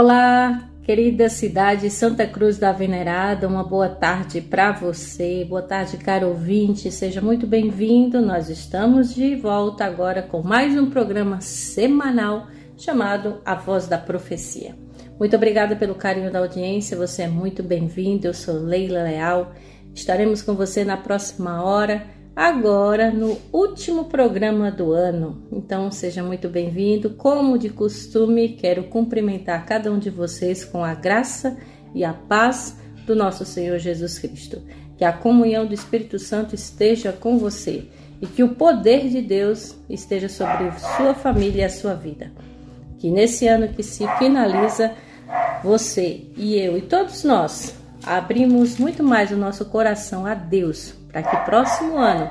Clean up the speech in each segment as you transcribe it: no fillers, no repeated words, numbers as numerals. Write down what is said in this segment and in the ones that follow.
Olá, querida cidade Santa Cruz da Venerada, uma boa tarde para você, boa tarde, caro ouvinte, seja muito bem-vindo. Nós estamos de volta agora com mais um programa semanal chamado A Voz da Profecia. Muito obrigada pelo carinho da audiência, você é muito bem-vindo, eu sou Leila Leal, estaremos com você na próxima hora, agora no último programa do ano, então seja muito bem-vindo. Como de costume, quero cumprimentar cada um de vocês com a graça e a paz do nosso Senhor Jesus Cristo. Que a comunhão do Espírito Santo esteja com você e que o poder de Deus esteja sobre sua família e a sua vida. Que nesse ano que se finaliza, você e eu e todos nós abrimos muito mais o nosso coração a Deus, para que próximo ano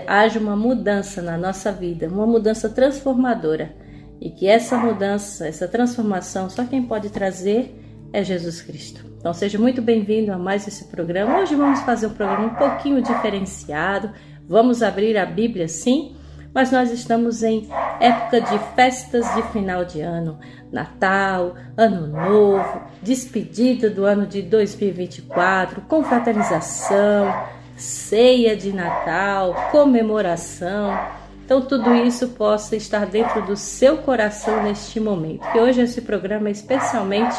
haja uma mudança na nossa vida, uma mudança transformadora. E que essa mudança, essa transformação, só quem pode trazer é Jesus Cristo. Então seja muito bem-vindo a mais esse programa. Hoje vamos fazer um programa um pouquinho diferenciado. Vamos abrir a Bíblia, sim, mas nós estamos em época de festas de final de ano, Natal, Ano Novo, despedida do ano de 2024, confraternização, ceia de Natal, comemoração. Então tudo isso possa estar dentro do seu coração neste momento. E hoje esse programa é especialmente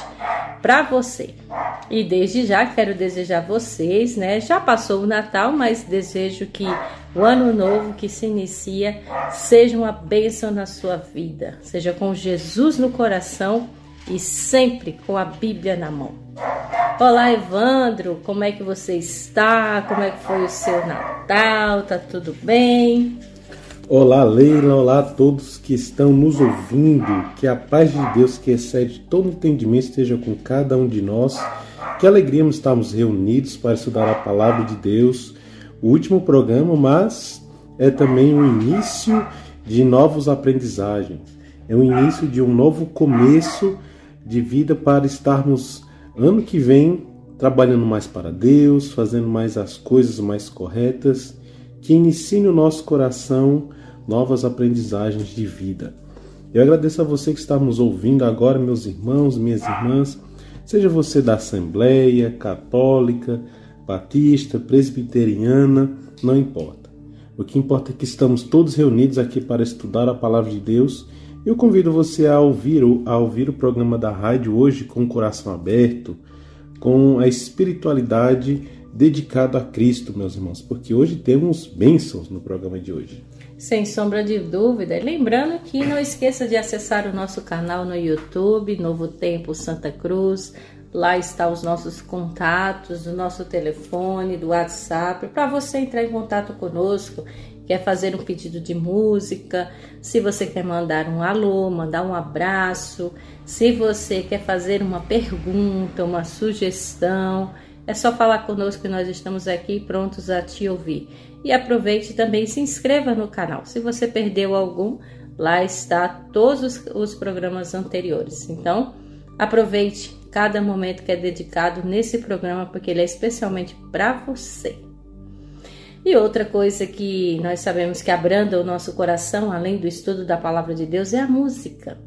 para você. E desde já quero desejar a vocês, já passou o Natal, mas desejo que o ano novo que se inicia seja uma bênção na sua vida. Seja com Jesus no coração e sempre com a Bíblia na mão. Olá, Evandro, como é que você está? Como é que foi o seu Natal? Tá tudo bem? Olá, Leila, olá a todos que estão nos ouvindo. Que a paz de Deus, que excede todo entendimento, esteja com cada um de nós. Que alegria estarmos reunidos para estudar a palavra de Deus. O último programa, mas é também o início de novas aprendizagens. É o início de um novo começo de vida para estarmos ano que vem trabalhando mais para Deus, fazendo mais as coisas mais corretas, que inicie no nosso coração novas aprendizagens de vida. Eu agradeço a você que está nos ouvindo agora, meus irmãos, minhas irmãs, seja você da Assembleia, Católica, Batista, Presbiteriana, não importa. O que importa é que estamos todos reunidos aqui para estudar a Palavra de Deus. Eu convido você a ouvir o programa da rádio hoje com o coração aberto, com a espiritualidade dedicada a Cristo, meus irmãos, porque hoje temos bênçãos no programa de hoje. Sem sombra de dúvida. Lembrando que não esqueça de acessar o nosso canal no YouTube, Novo Tempo Santa Cruz. Lá está os nossos contatos, o nosso telefone, do WhatsApp, para você entrar em contato conosco. Quer fazer um pedido de música, se você quer mandar um alô, mandar um abraço, se você quer fazer uma pergunta, uma sugestão, é só falar conosco que nós estamos aqui prontos a te ouvir. E aproveite também e se inscreva no canal. Se você perdeu algum, lá está todos os programas anteriores. Então, aproveite cada momento que é dedicado nesse programa, porque ele é especialmente para você. E outra coisa que nós sabemos que abranda o nosso coração, além do estudo da Palavra de Deus, é a música.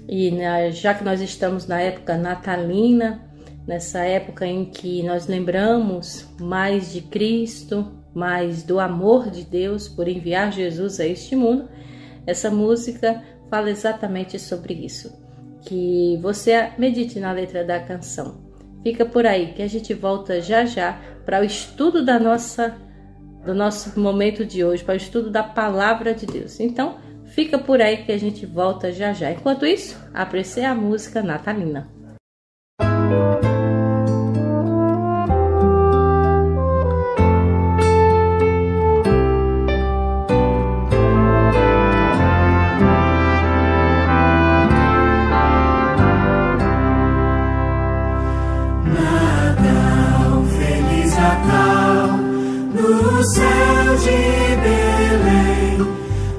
E já que nós estamos na época natalina, nessa época em que nós lembramos mais de Cristo, mais do amor de Deus por enviar Jesus a este mundo, essa música fala exatamente sobre isso. Que você medite na letra da canção. Fica por aí que a gente volta já já para o estudo do nosso momento de hoje, para o estudo da Palavra de Deus. Então, fica por aí que a gente volta já já. Enquanto isso, aprecie a música natalina. No céu de Belém,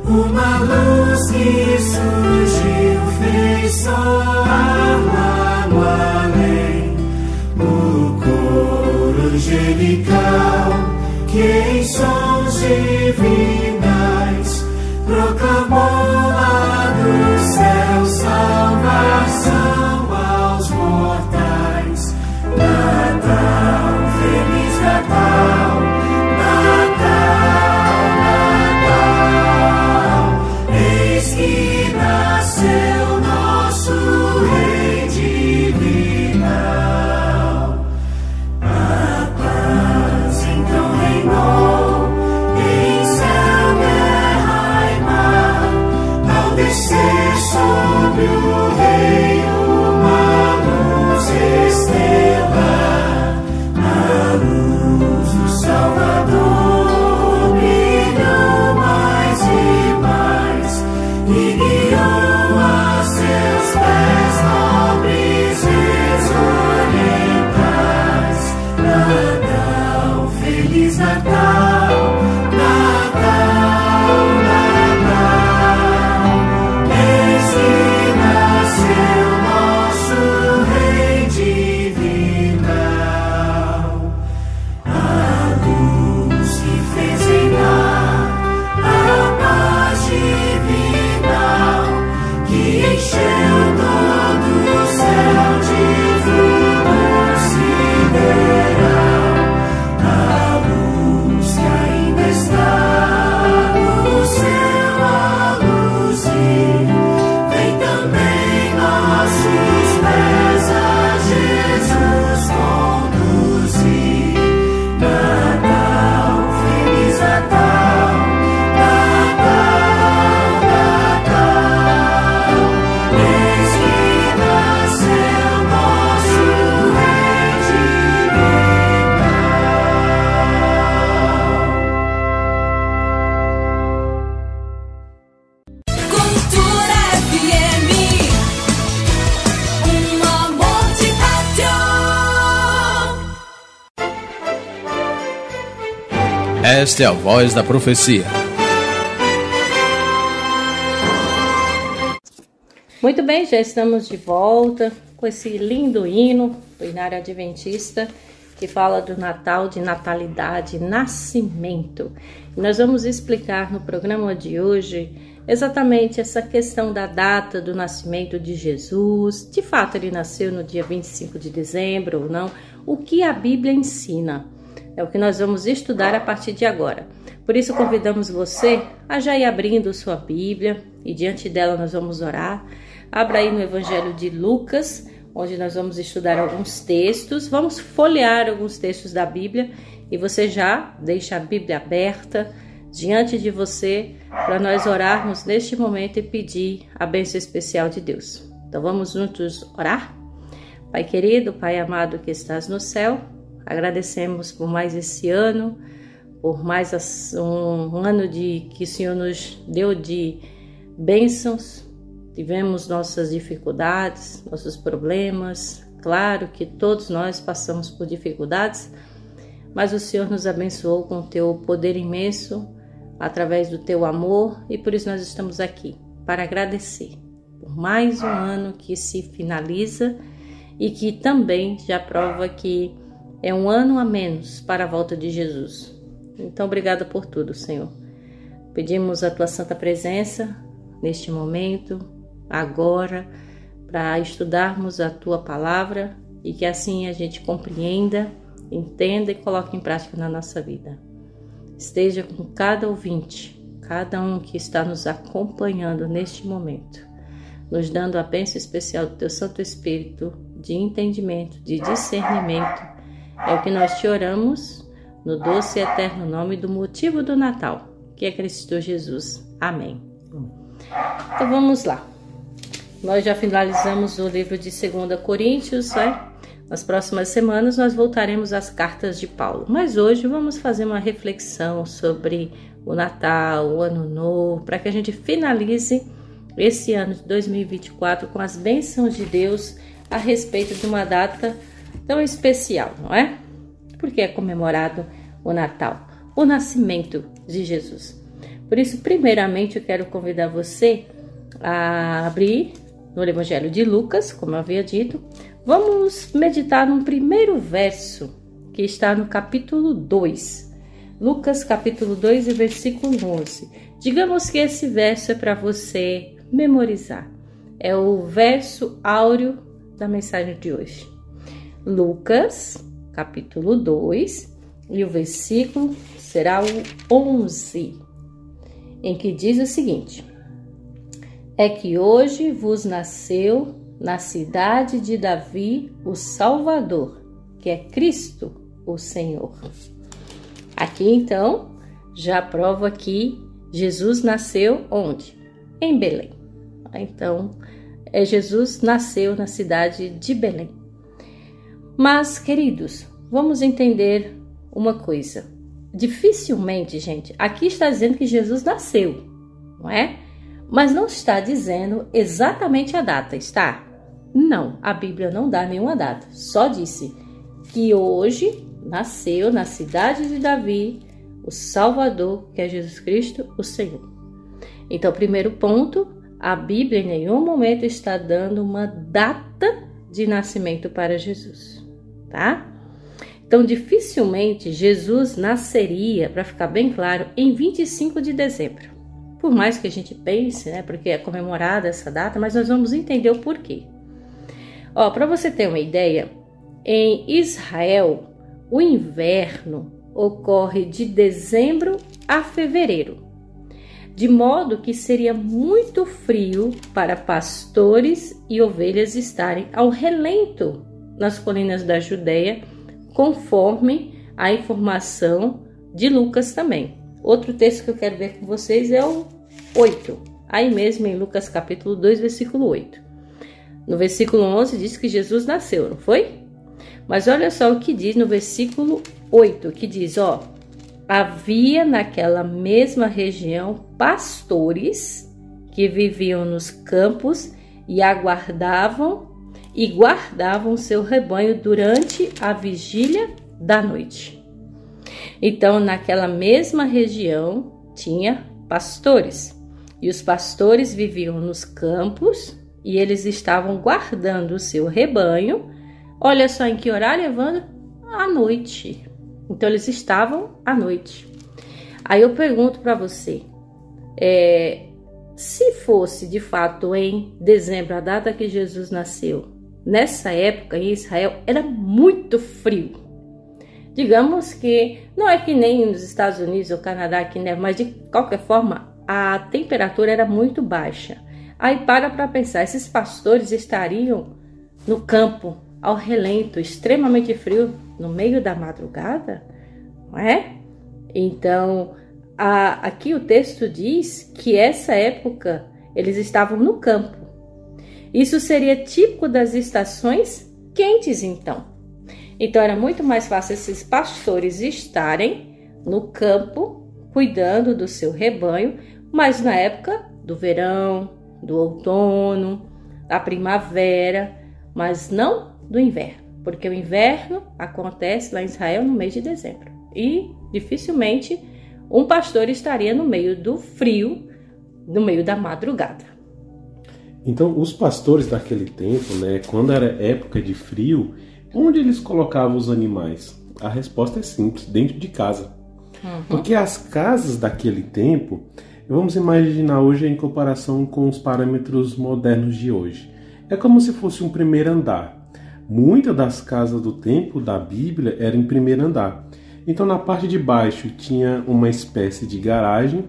uma luz que surgiu fez soar lá no além. O coro angelical que em sons divinais proclamou lá do céu salvação ao Esta é a voz da profecia. Muito bem, já estamos de volta com esse lindo hino do Inário Adventista que fala do Natal, de natalidade, nascimento. E nós vamos explicar no programa de hoje exatamente essa questão da data do nascimento de Jesus. De fato, ele nasceu no dia 25 de dezembro ou não? O que a Bíblia ensina? É o que nós vamos estudar a partir de agora. Por isso, convidamos você a já ir abrindo sua Bíblia e diante dela nós vamos orar. Abra aí no Evangelho de Lucas, onde nós vamos estudar alguns textos. Vamos folhear alguns textos da Bíblia e você já deixa a Bíblia aberta diante de você para nós orarmos neste momento e pedir a bênção especial de Deus. Então vamos juntos orar? Pai querido, Pai amado que estás no céu, agradecemos por mais esse ano, por mais um ano que o Senhor nos deu de bênçãos. Tivemos nossas dificuldades, nossos problemas. Claro que todos nós passamos por dificuldades, mas o Senhor nos abençoou com o teu poder imenso, através do teu amor, e por isso nós estamos aqui, para agradecer por mais um ano que se finaliza e que também já prova que é um ano a menos para a volta de Jesus. Então, obrigada por tudo, Senhor. Pedimos a tua santa presença neste momento, agora, para estudarmos a tua palavra e que assim a gente compreenda, entenda e coloque em prática na nossa vida. Esteja com cada ouvinte, cada um que está nos acompanhando neste momento, nos dando a bênção especial do teu Santo Espírito de entendimento, de discernimento. É o que nós te oramos no doce e eterno nome do motivo do Natal, que é Cristo Jesus. Amém. Então vamos lá. Nós já finalizamos o livro de 2 Coríntios, né? Nas próximas semanas nós voltaremos às cartas de Paulo. Mas hoje vamos fazer uma reflexão sobre o Natal, o Ano Novo, para que a gente finalize esse ano de 2024 com as bênçãos de Deus a respeito de uma data tão especial, não é? Porque é comemorado o Natal, o nascimento de Jesus. Por isso, primeiramente, eu quero convidar você a abrir no Evangelho de Lucas, como eu havia dito. Vamos meditar no primeiro verso, que está no capítulo 2. Lucas, capítulo 2, e versículo 11. Digamos que esse verso é para você memorizar. É o verso áureo da mensagem de hoje. Lucas, capítulo 2, e o versículo será o 11, em que diz o seguinte: é que hoje vos nasceu na cidade de Davi o Salvador, que é Cristo o Senhor. Aqui então já prova que Jesus nasceu onde? Em Belém. Então Jesus nasceu na cidade de Belém. Mas, queridos, vamos entender uma coisa. Dificilmente, gente, aqui está dizendo que Jesus nasceu, não é? Mas não está dizendo exatamente a data, está? Não, a Bíblia não dá nenhuma data. Só disse que hoje nasceu na cidade de Davi o Salvador, que é Jesus Cristo, o Senhor. Então, primeiro ponto, a Bíblia em nenhum momento está dando uma data de nascimento para Jesus, tá? Então, dificilmente Jesus nasceria, para ficar bem claro, em 25 de dezembro. Por mais que a gente pense, né, porque é comemorada essa data, mas nós vamos entender o porquê. Ó, para você ter uma ideia, em Israel, o inverno ocorre de dezembro a fevereiro, de modo que seria muito frio para pastores e ovelhas estarem ao relento nas colinas da Judéia, conforme a informação de Lucas também. Outro texto que eu quero ver com vocês é o 8, aí mesmo em Lucas capítulo 2, versículo 8. No versículo 11 diz que Jesus nasceu, não foi? Mas olha só o que diz no versículo 8, que diz, ó, havia naquela mesma região pastores que viviam nos campos e guardavam seu rebanho durante a vigília da noite. Então, naquela mesma região tinha pastores, e os pastores viviam nos campos e eles estavam guardando o seu rebanho. Olha só em que horário, Evandro? À noite. Então, eles estavam à noite. Aí eu pergunto para você, se fosse de fato em dezembro, a data que Jesus nasceu, nessa época em Israel era muito frio. Digamos que não é que nem nos Estados Unidos ou Canadá que neva, mas de qualquer forma a temperatura era muito baixa. Aí para pensar, esses pastores estariam no campo, ao relento, extremamente frio, no meio da madrugada, não é? Então, aqui o texto diz que essa época eles estavam no campo. Isso seria típico das estações quentes, então. Então, era muito mais fácil esses pastores estarem no campo, cuidando do seu rebanho, mas na época do verão, do outono, da primavera, mas não do inverno, porque o inverno acontece lá em Israel no mês de dezembro. E dificilmente um pastor estaria no meio do frio, no meio da madrugada. Então, os pastores daquele tempo, né, quando era época de frio, onde eles colocavam os animais? A resposta é simples, dentro de casa. Porque as casas daquele tempo, vamos imaginar hoje em comparação com os parâmetros modernos de hoje, é como se fosse um primeiro andar. Muitas das casas do tempo da Bíblia eram em primeiro andar. Então, na parte de baixo tinha uma espécie de garagem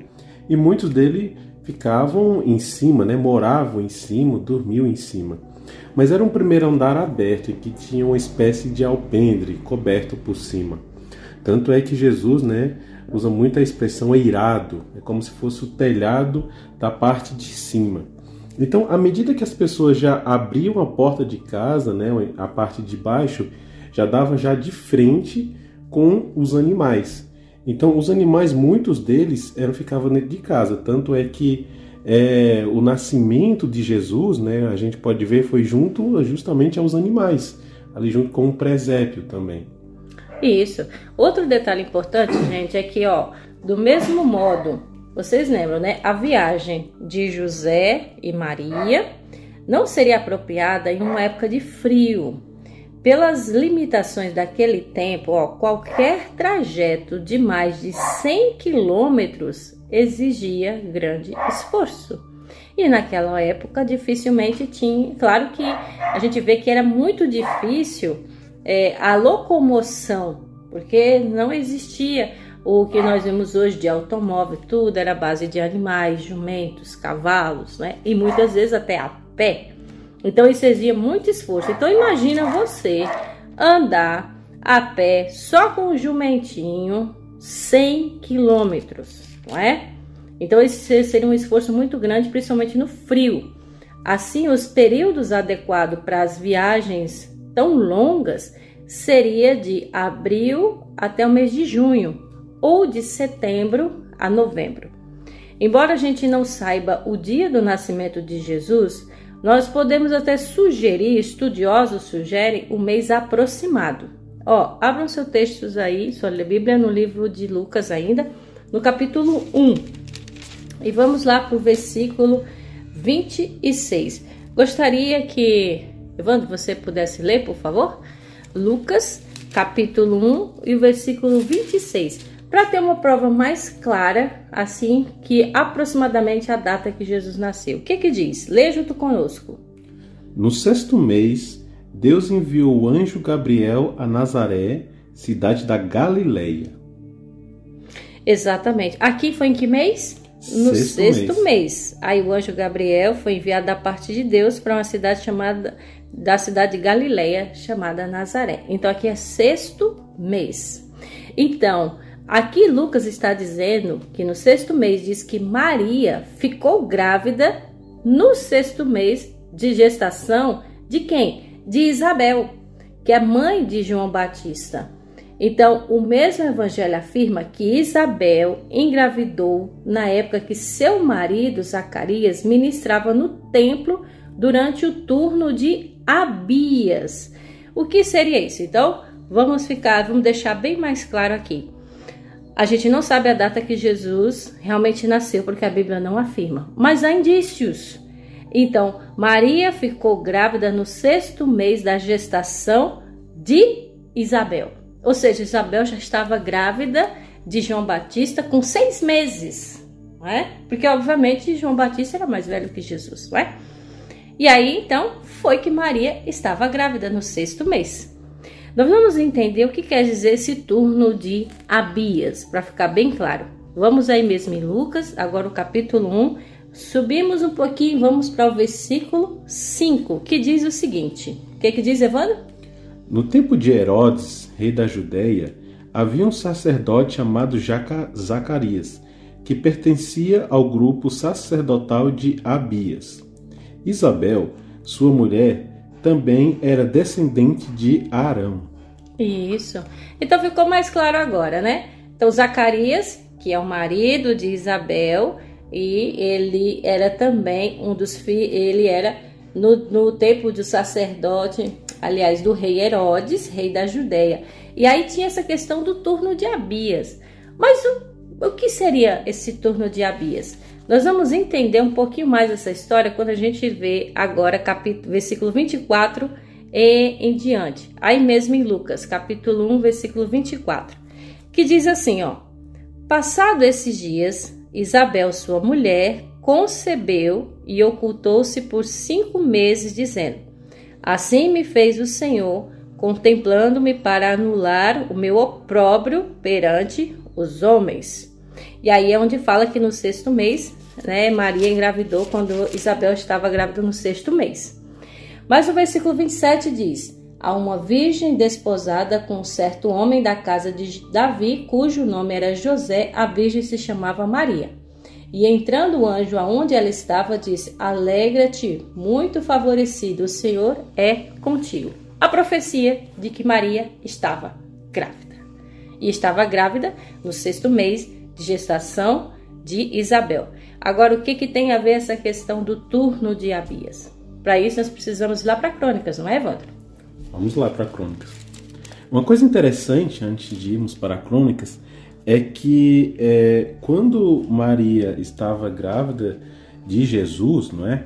e muitos deles ficavam em cima, né? Moravam em cima, dormiam em cima. Mas era um primeiro andar aberto e que tinha uma espécie de alpendre coberto por cima. Tanto é que Jesus, né, usa muito a expressão eirado, é como se fosse o telhado da parte de cima. Então, à medida que as pessoas já abriam a porta de casa, né, a parte de baixo, já dava já de frente com os animais. Então, os animais, muitos deles ficavam dentro de casa. Tanto é que o nascimento de Jesus, né, a gente pode ver, foi junto justamente aos animais, ali junto com o presépio também. Isso. Outro detalhe importante, gente, é que, ó, do mesmo modo, vocês lembram, né? A viagem de José e Maria não seria apropriada em uma época de frio. Pelas limitações daquele tempo, ó, qualquer trajeto de mais de 100 quilômetros exigia grande esforço. E naquela época dificilmente tinha... Claro que a gente vê que era muito difícil a locomoção, porque não existia o que nós vemos hoje de automóvel, tudo era base de animais, jumentos, cavalos, né? E muitas vezes até a pé. Então isso exigia muito esforço. Então imagina você andar a pé só com o jumentinho 100 quilômetros, não é? Então esse seria um esforço muito grande, principalmente no frio. Assim, os períodos adequados para as viagens tão longas seria de abril até o mês de junho, ou de setembro a novembro. Embora a gente não saiba o dia do nascimento de Jesus, nós podemos até sugerir, estudiosos sugerem, o mês aproximado. Abram seus textos aí, sua Bíblia, no livro de Lucas ainda, no capítulo 1. E vamos lá para o versículo 26. Gostaria que, Evandro, você pudesse ler, por favor? Lucas, capítulo 1 e o versículo 26. Para ter uma prova mais clara, assim, que aproximadamente a data que Jesus nasceu. O que diz? Lê junto conosco. No 6º mês, Deus enviou o anjo Gabriel a Nazaré, cidade da Galileia. Exatamente. Aqui foi em que mês? No 6º mês. Aí o anjo Gabriel foi enviado da parte de Deus para uma cidade da cidade de Galileia, chamada Nazaré. Então aqui é 6º mês. Então, aqui Lucas está dizendo que no 6º mês diz que Maria ficou grávida no 6º mês de gestação de quem? De Isabel, que é mãe de João Batista. Então, o mesmo evangelho afirma que Isabel engravidou na época que seu marido, Zacarias, ministrava no templo durante o turno de Abias. O que seria isso? Então, vamos deixar bem mais claro aqui. A gente não sabe a data que Jesus realmente nasceu, porque a Bíblia não afirma, mas há indícios. Então, Maria ficou grávida no 6º mês da gestação de Isabel. Ou seja, Isabel já estava grávida de João Batista com 6 meses, não é? Porque, obviamente, João Batista era mais velho que Jesus, não é? E aí, então, foi que Maria estava grávida no 6º mês. Nós vamos entender o que quer dizer esse turno de Abias, para ficar bem claro. Vamos aí mesmo em Lucas, agora o capítulo 1, subimos um pouquinho, vamos para o versículo 5, que diz o seguinte. O que diz, Evandro? No tempo de Herodes, rei da Judéia, havia um sacerdote chamado Zacarias, que pertencia ao grupo sacerdotal de Abias. Isabel, sua mulher, também era descendente de Arão. Isso. Então ficou mais claro agora, né? Então Zacarias, que é o marido de Isabel, e ele era também um dos filhos, ele era no tempo do sacerdote, aliás, do rei Herodes, rei da Judéia. E aí tinha essa questão do turno de Abias. Mas o que seria esse turno de Abias? Nós vamos entender um pouquinho mais essa história quando a gente vê agora versículo 24 e em diante. Aí mesmo em Lucas, capítulo 1, versículo 24, que diz assim, Passado esses dias, Isabel, sua mulher, concebeu e ocultou-se por 5 meses, dizendo: Assim me fez o Senhor, contemplando-me para anular o meu opróbrio perante os homens. E aí é onde fala que no 6º mês, né, Maria engravidou quando Isabel estava grávida no 6º mês. Mas o versículo 27 diz: Há uma virgem desposada com um certo homem da casa de Davi, cujo nome era José, a virgem se chamava Maria. E entrando o anjo aonde ela estava, disse: Alegra-te, muito favorecida, o Senhor é contigo. A profecia de que Maria estava grávida. E estava grávida no 6º mês de gestação de Isabel. Agora, o que tem a ver essa questão do turno de Abias? Para isso, nós precisamos ir lá para Crônicas, não é, Evandro? Vamos lá para Crônicas. Uma coisa interessante, antes de irmos para Crônicas, é que quando Maria estava grávida de Jesus, não é?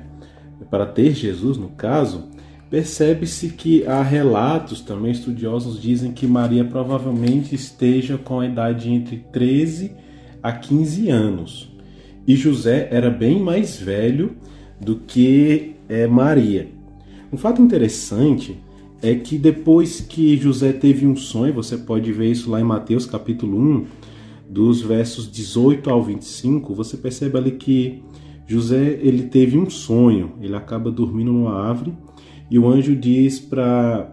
Para ter Jesus, no caso, percebe-se que há relatos, também estudiosos dizem que Maria provavelmente esteja com a idade entre 13 a 15 anos. E José era bem mais velho do que Maria. Um fato interessante é que depois que José teve um sonho, você pode ver isso lá em Mateus capítulo 1, dos versos 18 ao 25, você percebe ali que José ele teve um sonho, ele acaba dormindo numa árvore e o anjo diz para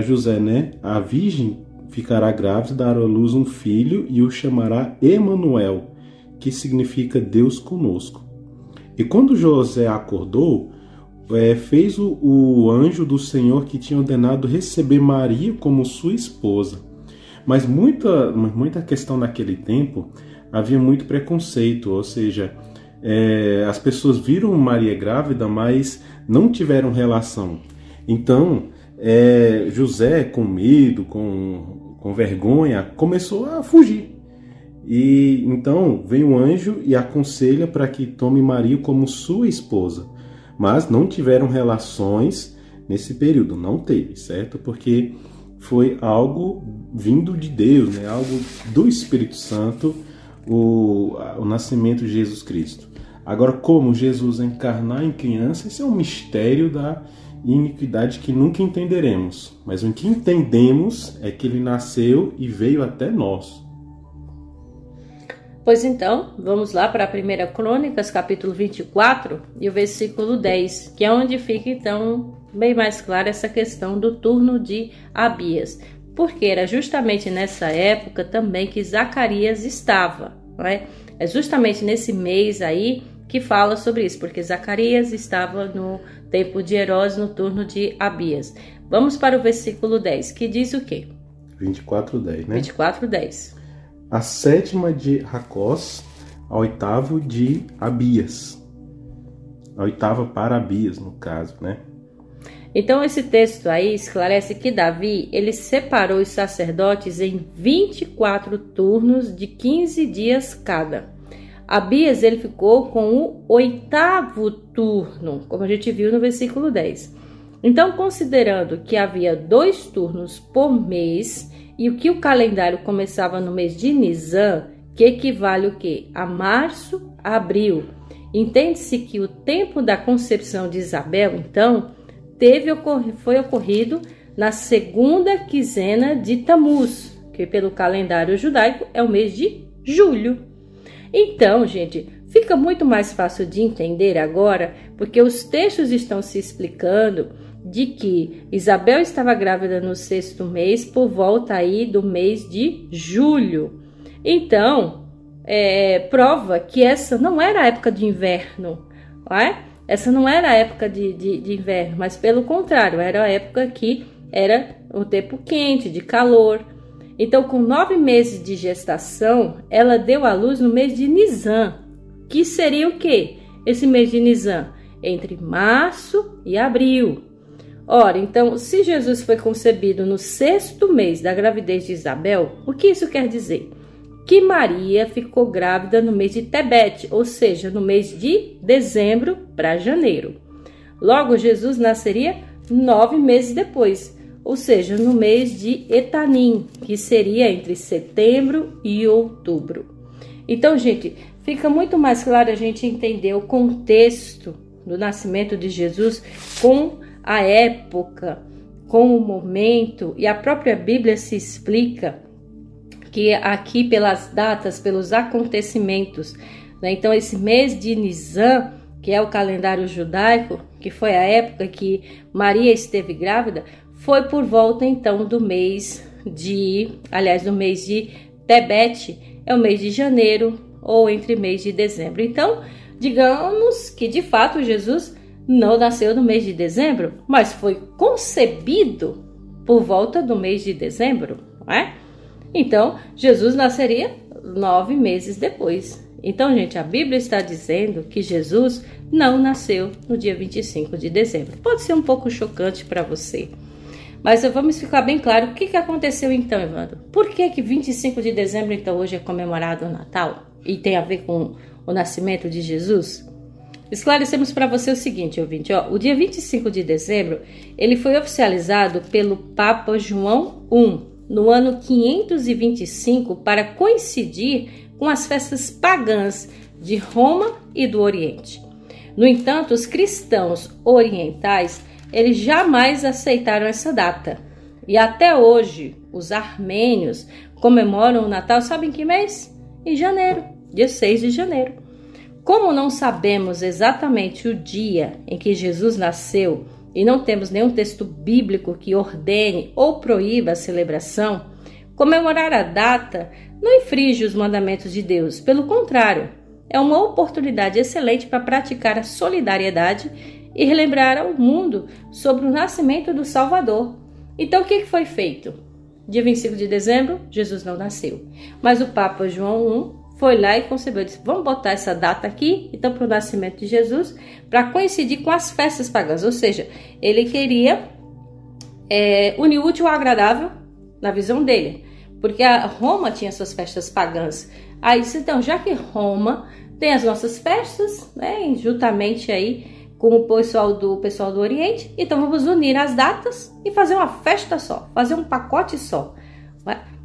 José, né, a virgem ficará grávida, dará à luz um filho e o chamará Emanuel, que significa Deus conosco. E quando José acordou, fez o anjo do Senhor que tinha ordenado receber Maria como sua esposa. Mas muita questão naquele tempo, havia muito preconceito, ou seja, as pessoas viram Maria grávida, mas não tiveram relação. Então, José, com medo, com vergonha, começou a fugir. E então vem o anjo e aconselha para que tome Maria como sua esposa. Mas não tiveram relações nesse período, não teve, certo? Porque foi algo vindo de Deus, né? Algo do Espírito Santo, o nascimento de Jesus Cristo. Agora, como Jesus encarnar em criança, esse é um mistério da iniquidade que nunca entenderemos. Mas o que entendemos é que ele nasceu e veio até nós. Pois então, vamos lá para a 1 Crônicas, capítulo 24 e o versículo 10, que é onde fica então bem mais clara essa questão do turno de Abias. Porque era justamente nessa época também que Zacarias estava, não é? É justamente nesse mês aí que fala sobre isso, porque Zacarias estava no tempo de Herodes, no turno de Abias. Vamos para o versículo 10, que diz o quê? 24:10, né? 24:10. A 7ª de Racós, a 8ª de Abias. A 8ª para Abias, no caso, né? Então esse texto aí esclarece que Davi, ele separou os sacerdotes em 24 turnos de 15 dias cada. Abias, ele ficou com o 8º turno, como a gente viu no versículo 10. Então, considerando que havia 2 turnos por mês, e que o calendário começava no mês de Nisan, que equivale o quê? A março, a abril. Entende-se que o tempo da concepção de Isabel, então, foi ocorrido na 2ª quinzena de Tamuz, que pelo calendário judaico é o mês de julho. Então, gente, fica muito mais fácil de entender agora, porque os textos estão se explicando de que Isabel estava grávida no 6º mês, por volta aí do mês de julho. Então, prova que essa não era a época de inverno, não é? Essa não era a época de inverno, mas pelo contrário, era a época que era o tempo quente, de calor. Então, com 9 meses de gestação, ela deu à luz no mês de Nisan, que seria o quê? Esse mês de Nisan, entre março e abril. Ora, então, se Jesus foi concebido no 6º mês da gravidez de Isabel, o que isso quer dizer? Que Maria ficou grávida no mês de Tebete, ou seja, no mês de dezembro para janeiro. Logo, Jesus nasceria 9 meses depois, ou seja, no mês de Etanim, que seria entre setembro e outubro. Então, gente, fica muito mais claro a gente entender o contexto do nascimento de Jesus com a época, com o momento, e a própria Bíblia se explica que aqui pelas datas, pelos acontecimentos, né? Então esse mês de Nisan, que é o calendário judaico, que foi a época que Maria esteve grávida, foi por volta então do mês de Tebete, é o mês de janeiro ou entre mês de dezembro. Então, digamos que de fato Jesus não nasceu no mês de dezembro, mas foi concebido por volta do mês de dezembro, não é? Então, Jesus nasceria 9 meses depois. Então, gente, a Bíblia está dizendo que Jesus não nasceu no dia 25 de dezembro. Pode ser um pouco chocante para você, mas vamos ficar bem claro o que aconteceu então, Evandro. Por que 25 de dezembro, então, hoje é comemorado o Natal e tem a ver com o nascimento de Jesus? Esclarecemos para você o seguinte, ouvinte, o dia 25 de dezembro, ele foi oficializado pelo Papa João I, no ano 525, para coincidir com as festas pagãs de Roma e do Oriente. No entanto, os cristãos orientais, eles jamais aceitaram essa data. E até hoje, os armênios comemoram o Natal, sabe em que mês? Em janeiro, dia 6 de janeiro. Como não sabemos exatamente o dia em que Jesus nasceu e não temos nenhum texto bíblico que ordene ou proíba a celebração, comemorar a data não infringe os mandamentos de Deus. Pelo contrário, é uma oportunidade excelente para praticar a solidariedade e relembrar ao mundo sobre o nascimento do Salvador. Então, o que foi feito? Dia 25 de dezembro, Jesus não nasceu. Mas o Papa João I foi lá e concebeu, disse, vamos botar essa data aqui, então, para o nascimento de Jesus, para coincidir com as festas pagãs. Ou seja, ele queria unir o útil ao agradável na visão dele, porque a Roma tinha suas festas pagãs. Aí disse, então, já que Roma tem as nossas festas, né, juntamente aí com o pessoal do Oriente, então vamos unir as datas e fazer uma festa só, fazer um pacote só.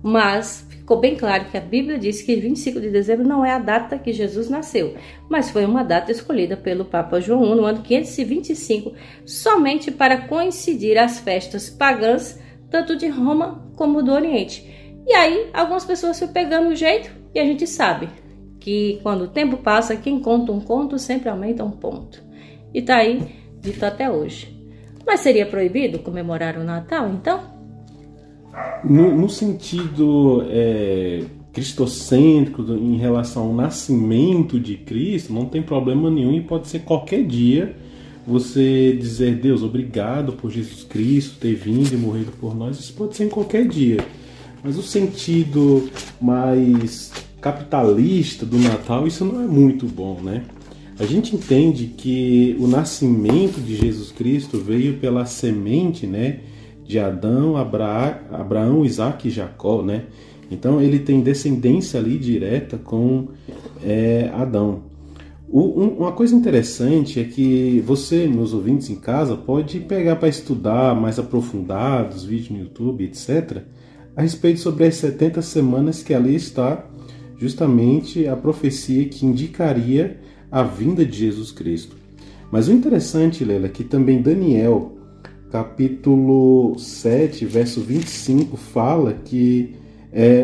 Mas ficou bem claro que a Bíblia diz que 25 de dezembro não é a data que Jesus nasceu, mas foi uma data escolhida pelo Papa João I no ano 525, somente para coincidir as festas pagãs, tanto de Roma como do Oriente. E aí, algumas pessoas se pegando o jeito, e a gente sabe que quando o tempo passa, quem conta um conto sempre aumenta um ponto. E tá aí, dito até hoje. Mas seria proibido comemorar o Natal, então? No sentido cristocêntrico, em relação ao nascimento de Cristo, não tem problema nenhum e pode ser qualquer dia você dizer, Deus, obrigado por Jesus Cristo ter vindo e morrido por nós. Isso pode ser em qualquer dia. Mas o sentido mais capitalista do Natal, isso não é muito bom, né? A gente entende que o nascimento de Jesus Cristo veio pela semente, né, de Adão, Abraão, Isaac e Jacó, né? Então ele tem descendência ali direta com Adão. Uma coisa interessante é que você, meus ouvintes em casa, pode pegar para estudar mais aprofundados, vídeos no YouTube, etc., a respeito sobre as 70 semanas que ali está justamente a profecia que indicaria a vinda de Jesus Cristo. Mas o interessante, Lela, é que também Daniel, capítulo 7, verso 25, fala que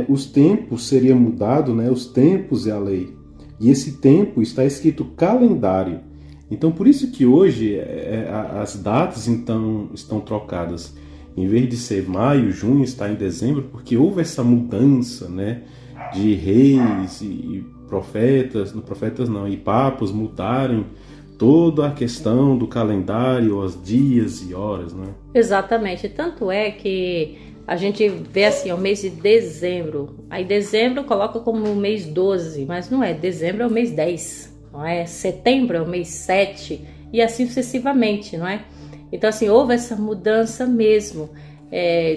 os tempos seriam mudados, né? Os tempos é a lei. E esse tempo está escrito calendário. Então, por isso que hoje as datas então estão trocadas. Em vez de ser maio, junho, está em dezembro, porque houve essa mudança, né, de reis e profetas, e papas mudarem toda a questão do calendário, os dias e horas, né? Exatamente. Tanto é que a gente vê assim, o mês de dezembro. Aí dezembro coloca como o mês 12, mas não é. Dezembro é o mês 10, não é? Setembro é o mês 7 e assim sucessivamente, não é? Então assim, houve essa mudança mesmo.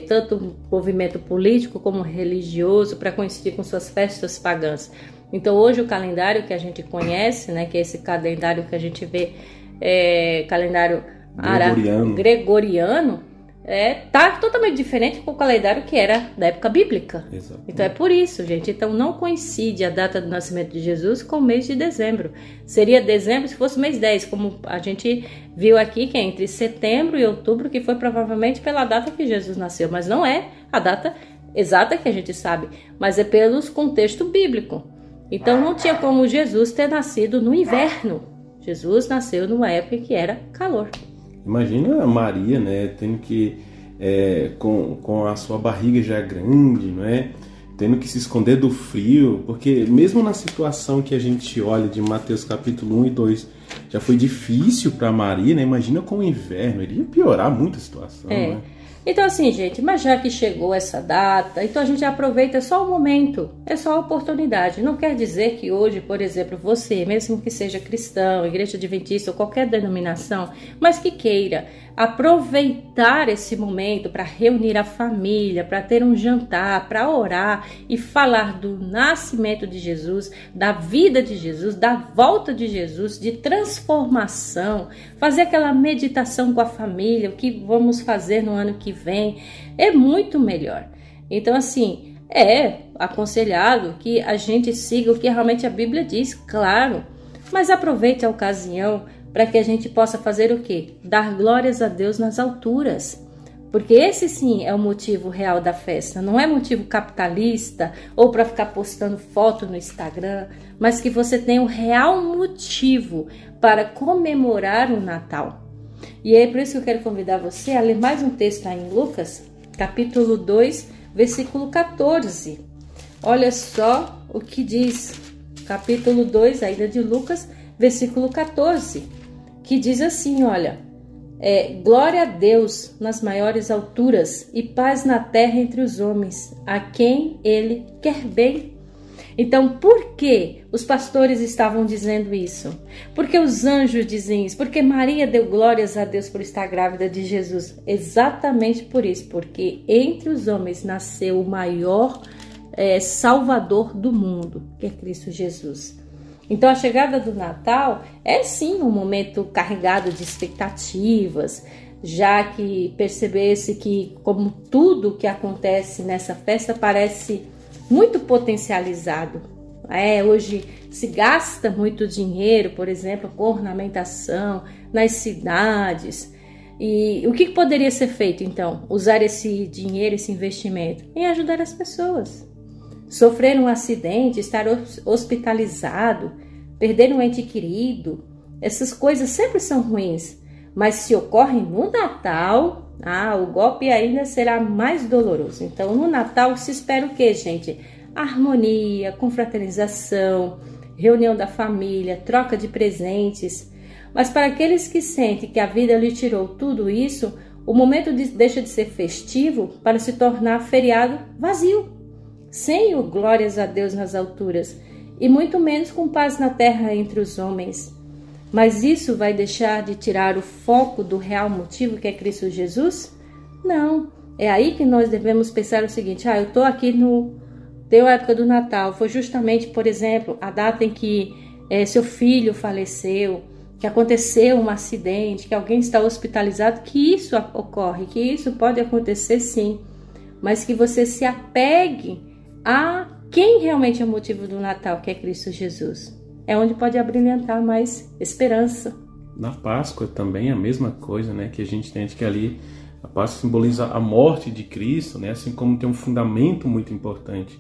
Tanto o movimento político como religioso para coincidir com suas festas pagãs. Então hoje o calendário que a gente conhece, né, que é esse calendário que a gente vê, calendário gregoriano, tá totalmente diferente do calendário que era da época bíblica. Exatamente. Então é por isso, gente. Então não coincide a data do nascimento de Jesus com o mês de dezembro. Seria dezembro se fosse o mês 10, como a gente viu aqui, que é entre setembro e outubro, que foi provavelmente pela data que Jesus nasceu. Mas não é a data exata que a gente sabe, mas é pelos contexto bíblico. Então não tinha como Jesus ter nascido no inverno. Jesus nasceu numa época que era calor. Imagina a Maria, né, tendo que, com a sua barriga já grande, não é? Tendo que se esconder do frio, porque mesmo na situação que a gente olha de Mateus capítulo 1 e 2, já foi difícil para Maria, né? Imagina com o inverno, iria piorar muito a situação, né? Então assim, gente, mas já que chegou essa data, então a gente aproveita só o momento, é só a oportunidade. Não quer dizer que hoje, por exemplo, você, mesmo que seja cristão, igreja adventista ou qualquer denominação, mas que queira aproveitar esse momento para reunir a família, para ter um jantar, para orar e falar do nascimento de Jesus, da vida de Jesus, da volta de Jesus, de transformação, fazer aquela meditação com a família, o que vamos fazer no ano que vem, é muito melhor. Então assim, é aconselhado que a gente siga o que realmente a Bíblia diz, claro, mas aproveite a ocasião para que a gente possa fazer o quê? Dar glórias a Deus nas alturas. Porque esse sim é o motivo real da festa. Não é motivo capitalista ou para ficar postando foto no Instagram, mas que você tenha um real motivo para comemorar o Natal. E é por isso que eu quero convidar você a ler mais um texto aí em Lucas, capítulo 2, versículo 14. Olha só o que diz, capítulo 2 ainda de Lucas, versículo 14. que diz assim, olha, glória a Deus nas maiores alturas e paz na terra entre os homens, a quem Ele quer bem. Então, por que os pastores estavam dizendo isso? Porque os anjos dizem isso? Porque Maria deu glórias a Deus por estar grávida de Jesus? Exatamente por isso, porque entre os homens nasceu o maior Salvador do mundo, que é Cristo Jesus. Então, a chegada do Natal é sim um momento carregado de expectativas, já que percebesse que, como tudo que acontece nessa festa, parece muito potencializado. Hoje se gasta muito dinheiro, por exemplo, com ornamentação nas cidades. E o que poderia ser feito, então? Usar esse dinheiro, esse investimento em ajudar as pessoas. Sofrer um acidente, estar hospitalizado, perder um ente querido, essas coisas sempre são ruins. Mas se ocorrem no Natal, o golpe ainda será mais doloroso. Então, no Natal se espera o quê, gente? Harmonia, confraternização, reunião da família, troca de presentes. Mas para aqueles que sentem que a vida lhe tirou tudo isso, o momento deixa de ser festivo para se tornar feriado vazio, sem o glórias a Deus nas alturas, e muito menos com paz na terra entre os homens. Mas isso vai deixar de tirar o foco do real motivo, que é Cristo Jesus? Não. É aí que nós devemos pensar o seguinte: eu estou aqui deu a época do Natal, foi justamente, por exemplo, a data em que seu filho faleceu, que aconteceu um acidente, que alguém está hospitalizado, que isso ocorre, que isso pode acontecer sim, mas que você se apegue a quem realmente é o motivo do Natal, que é Cristo Jesus. É onde pode abrilhantar mais esperança. Na Páscoa também é a mesma coisa, né? Que a gente entende que ali a Páscoa simboliza a morte de Cristo, né? Assim como tem um fundamento muito importante.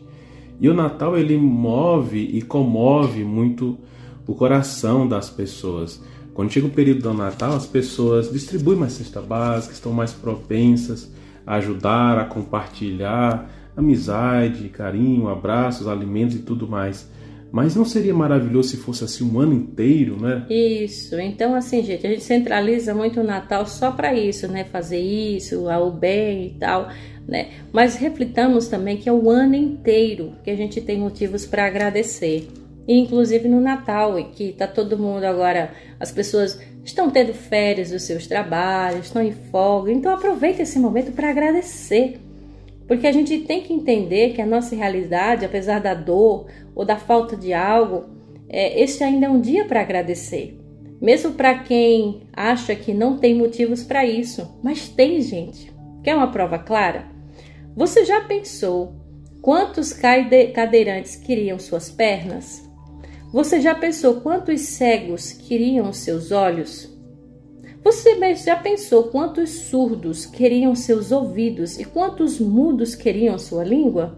E o Natal, ele move e comove muito o coração das pessoas. Quando chega o período do Natal, as pessoas distribuem mais cesta básica, estão mais propensas a ajudar, a compartilhar amizade, carinho, abraços, alimentos e tudo mais. Mas não seria maravilhoso se fosse assim um ano inteiro, né? Isso. Então, assim, gente, a gente centraliza muito o Natal só para isso, né? Fazer isso, o bem e tal, né? Mas reflitamos também que é o ano inteiro que a gente tem motivos para agradecer. E, inclusive no Natal, em que tá todo mundo agora, as pessoas estão tendo férias dos seus trabalhos, estão em folga. Então, aproveita esse momento para agradecer. Porque a gente tem que entender que a nossa realidade, apesar da dor ou da falta de algo, este ainda é um dia para agradecer. Mesmo para quem acha que não tem motivos para isso. Mas tem, gente. Quer uma prova clara? Você já pensou quantos cadeirantes queriam suas pernas? Você já pensou quantos cegos queriam seus olhos? Você já pensou quantos surdos queriam seus ouvidos e quantos mudos queriam sua língua?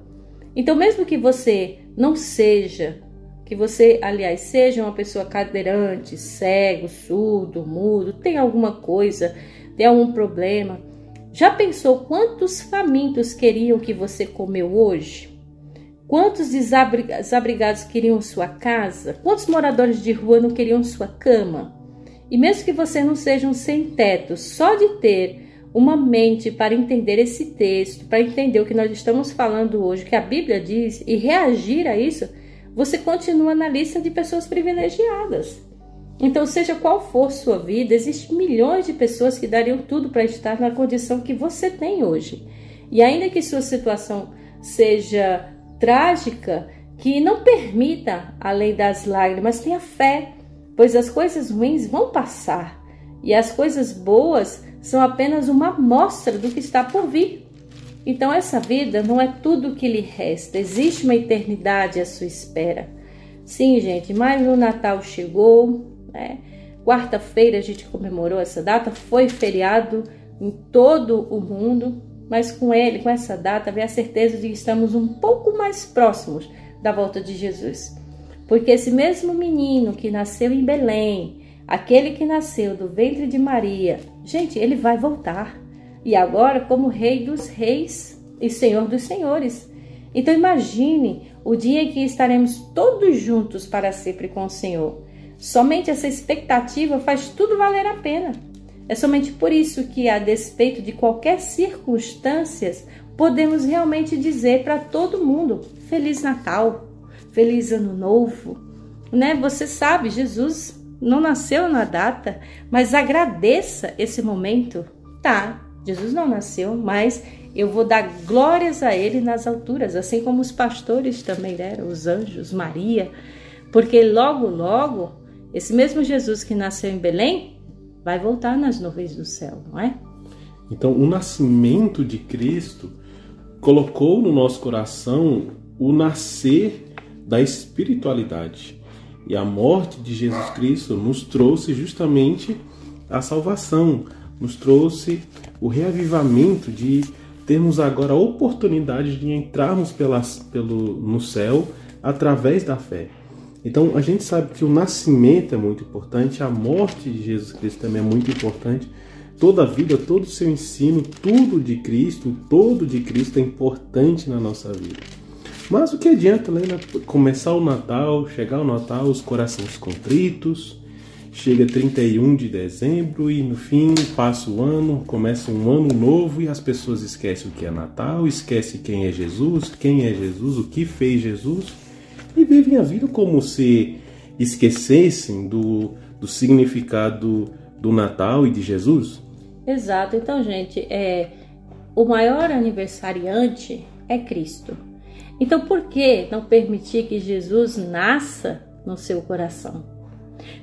Então, mesmo que você não seja, que você, aliás, seja uma pessoa cadeirante, cego, surdo, mudo, tem alguma coisa, tem algum problema, já pensou quantos famintos queriam que você comeu hoje? Quantos desabrigados queriam sua casa? Quantos moradores de rua não queriam sua cama? E mesmo que você não seja um sem-teto, só de ter uma mente para entender esse texto, para entender o que nós estamos falando hoje, o que a Bíblia diz, e reagir a isso, você continua na lista de pessoas privilegiadas. Então, seja qual for sua vida, existem milhões de pessoas que dariam tudo para estar na condição que você tem hoje. E ainda que sua situação seja trágica, que não permita, além das lágrimas, tenha fé, pois as coisas ruins vão passar e as coisas boas são apenas uma amostra do que está por vir. Então essa vida não é tudo o que lhe resta, existe uma eternidade à sua espera. Sim, gente, mas o Natal chegou, né? Quarta-feira a gente comemorou essa data, foi feriado em todo o mundo, mas com ele, com essa data, vem a certeza de que estamos um pouco mais próximos da volta de Jesus. Porque esse mesmo menino que nasceu em Belém, aquele que nasceu do ventre de Maria, gente, ele vai voltar. E agora como Rei dos Reis e Senhor dos Senhores. Então imagine o dia em que estaremos todos juntos para sempre com o Senhor. Somente essa expectativa faz tudo valer a pena. É somente por isso que, a despeito de qualquer circunstâncias, podemos realmente dizer para todo mundo: Feliz Natal, Feliz Ano Novo. Né? Você sabe, Jesus não nasceu na data, mas agradeça esse momento. Tá, Jesus não nasceu, mas eu vou dar glórias a Ele nas alturas, assim como os pastores também deram, os anjos, Maria, porque logo, logo, esse mesmo Jesus que nasceu em Belém vai voltar nas nuvens do céu, não é? Então, o nascimento de Cristo colocou no nosso coração o nascer da espiritualidade. E a morte de Jesus Cristo nos trouxe justamente a salvação, nos trouxe o reavivamento de termos agora a oportunidade de entrarmos no céu através da fé. Então, a gente sabe que o nascimento é muito importante, a morte de Jesus Cristo também é muito importante. Toda a vida, todo o seu ensino, tudo de Cristo, todo de Cristo é importante na nossa vida. Mas o que adianta, né? Começar o Natal, chegar o Natal, os corações contritos, chega 31 de dezembro e no fim passa o ano, começa um ano novo e as pessoas esquecem o que é Natal, esquecem quem é Jesus, o que fez Jesus e vivem a vida como se esquecessem do significado do Natal e de Jesus. Exato. Então, gente, o maior aniversariante é Cristo. Então, por que não permitir que Jesus nasça no seu coração?